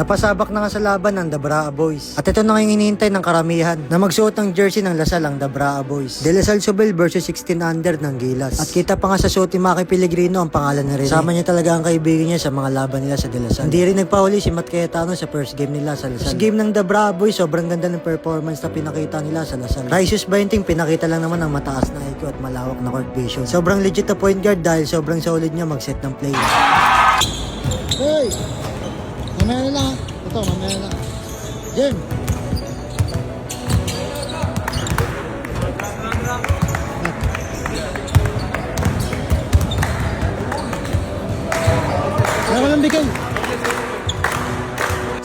Napasabak na nga sa laban ng Dabraa Boys. At ito na nga yung hinihintay ng karamihan na magsuot ng jersey ng Lasal ang Dabraa Boys. De La Salle Sobel versus 16 under ng Gilas. At kita pa nga sa suot ni Maki Pellegrino ang pangalan ni Rene. Sama niya talaga ang kaibigan niya sa mga laban nila sa De La Salle. Hindi rin nagpahuli si Matt Cayetano sa first game nila sa Lasal. Sa game ng Dabraa Boys, sobrang ganda ng performance na pinakita nila sa Lasal. Raisius 20 pinakita lang naman ang mataas na IQ at malawak na court vision. Sobrang legit na point guard dahil sobrang solid niya mag-set ng play. Hey! Mamaya na lang. Ito, mamaya na lang. Game! Kaya ko lang bigay.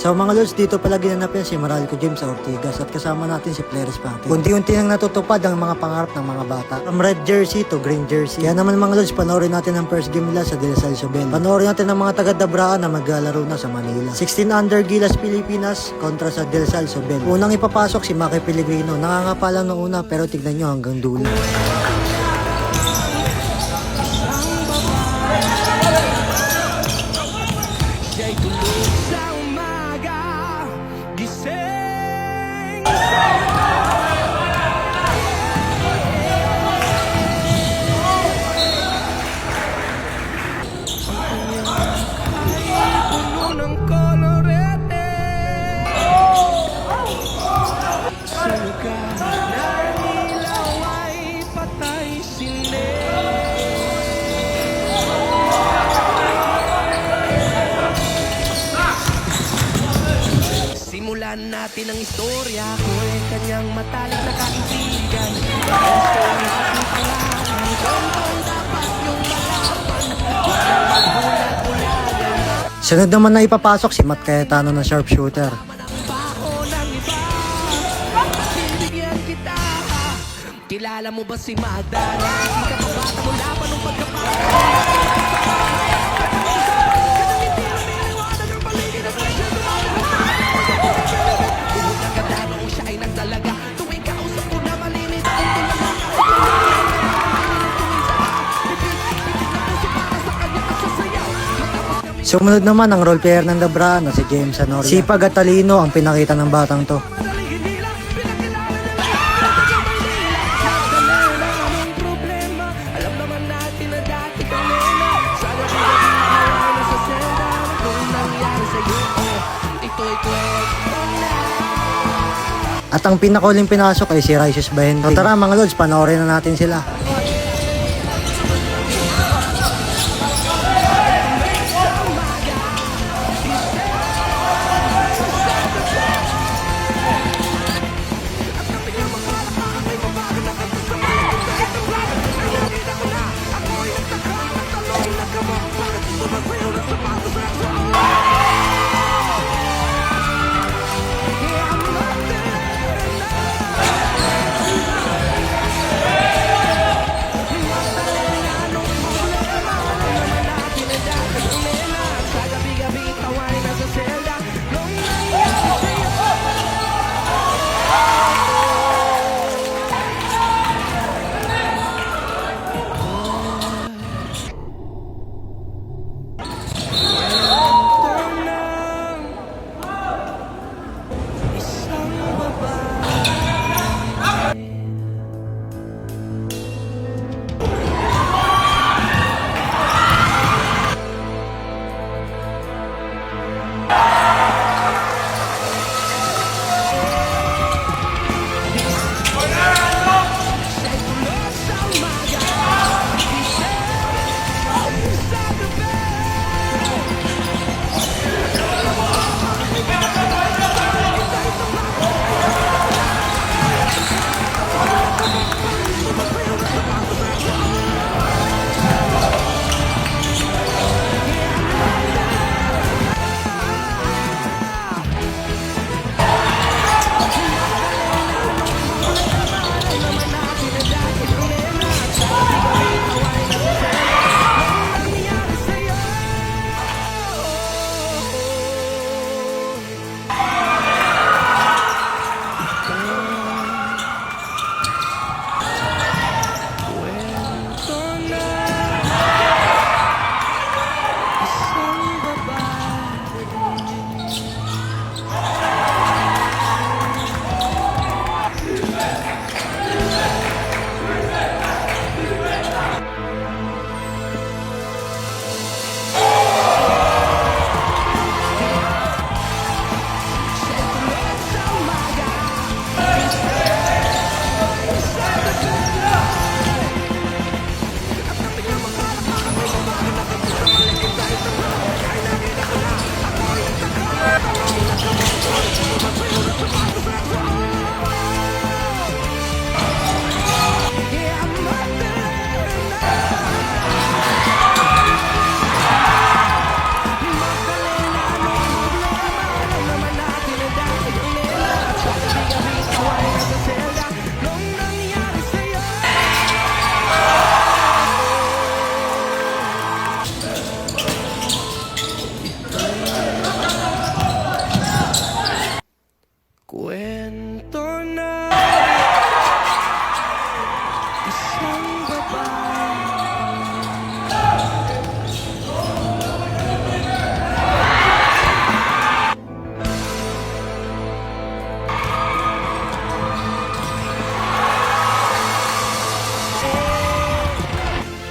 So mga lods, dito pala ginanap yan si Maralco James sa Ortigas at kasama natin si Players Pati. Unti-unti nang natutupad ang mga pangarap ng mga bata. From red jersey to green jersey. Kaya naman mga lods, panoorin natin ang first game nila sa De La Salle Sobel. Panoorin natin ang mga taga-Dabraa na maglalaro na sa Manila. 16 under Gilas Pilipinas kontra sa De La Salle Sobel. Unang ipapasok si Maki Pellegrino. Nakangapa lang ng una pero tignan nyo hanggang dulo. Simulan natin ang istorya ko ay kanyang matalik na kaibigan. Gusto ang aking pangalan, kung dapat yung malaman, maghulat-hulagan. Sunod naman na ipapasok si Matt Cayetano na sharpshooter. Bako ng iba, bibigyan kita. Kilala mo ba si Madana? Hindi ka pa bata mula pa nung Sumunod naman ang role player ng Dabraa na si James Anoria. Sipag at talino ang pinakita ng batang to. At ang pinakauling pinasok ay si Raisius 20. So tara mga lods, panoorin na natin sila.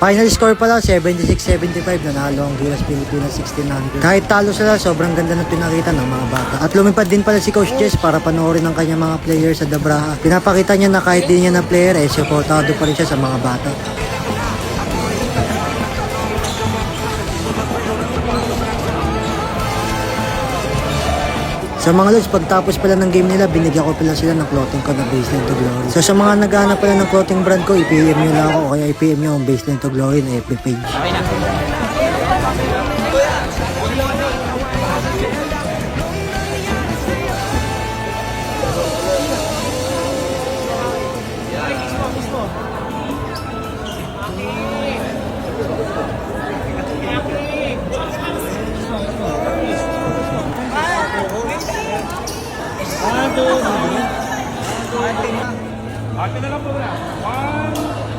Final score pala, 76-75, nanalo ang Gilas Pilipinas 1600. Kahit talo sila, sobrang ganda ng pinakita ng mga bata. At lumipad din pala si Coach Jess para panoorin ang kanyang mga players sa Dabraha. Pinapakita niya na kahit di niya na player, supportado pa rin siya sa mga bata. Sa mga lods, pagtapos pala ng game nila, binigyan ko pala sila ng clothing ko na Baseline to Glory. So sa mga naghahanap pala ng clothing brand ko, i-PM nyo lang ako o kaya i-PM nyo ang Baseline to Glory na FB page. Ate na lang po na. 1,